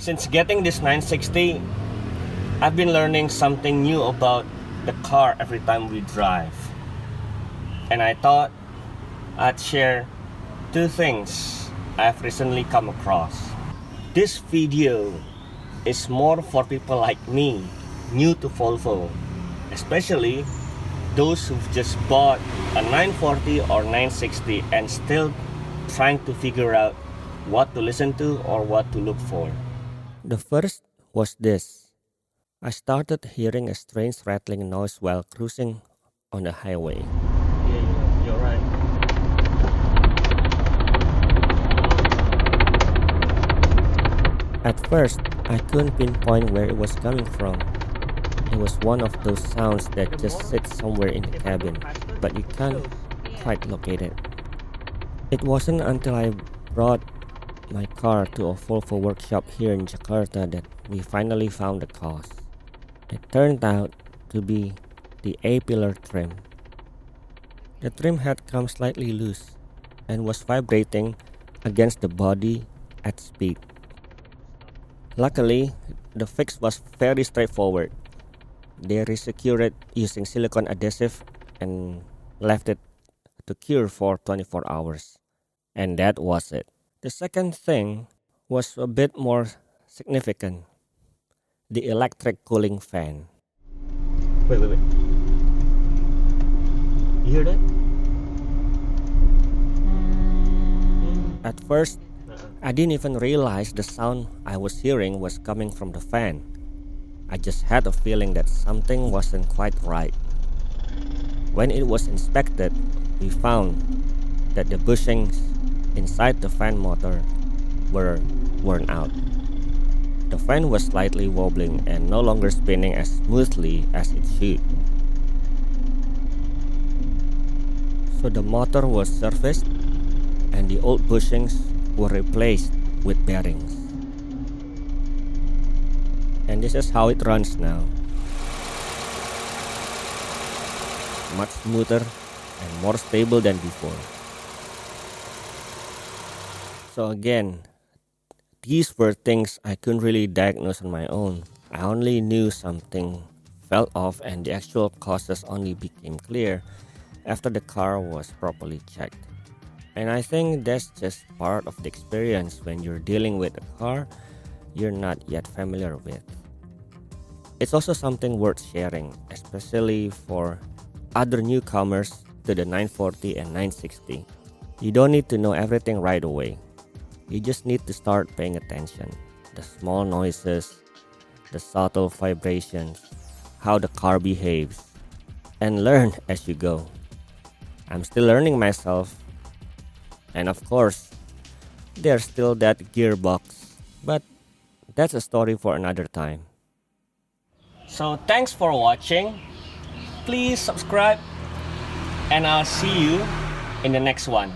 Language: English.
Since getting this 960, I've been learning something new about the car every time we drive. And I thought I'd share two things I've recently come across. This video is more for people like me, new to Volvo, especially those who've just bought a 940 or 960 and still trying to figure out what to listen to or what to look for. The first was this. I started hearing a strange rattling noise while cruising on the highway. Yeah, you're right. At first, I couldn't pinpoint where it was coming from. It was one of those sounds that just sits somewhere in the cabin, but you can't quite locate it. It wasn't until I brought my car to a Volvo workshop here in Jakarta that we finally found the cause. It turned out to be the A-pillar trim. The trim had come slightly loose and was vibrating against the body at speed. Luckily, the fix was very straightforward. They resecured it using silicone adhesive and left it to cure for 24 hours. And that was it. The second thing was a bit more significant. The electric cooling fan. Wait. You hear that? At first, I didn't even realize the sound I was hearing was coming from the fan. I just had a feeling that something wasn't quite right. When it was inspected, we found that the bushings inside the fan motor were worn out. The fan was slightly wobbling and no longer spinning as smoothly as it should. So the motor was serviced and the old bushings were replaced with bearings. And this is how it runs now. Much smoother and more stable than before. So again, these were things I couldn't really diagnose on my own. I only knew something fell off and the actual causes only became clear after the car was properly checked. And I think that's just part of the experience when you're dealing with a car you're not yet familiar with. It's also something worth sharing, especially for other newcomers to the 940 and 960. You don't need to know everything right away. You just need to start paying attention. The small noises, the subtle vibrations, how the car behaves, and learn as you go. I'm still learning myself. And of course, there's still that gearbox, but that's a story for another time. So thanks for watching. Please subscribe and I'll see you in the next one.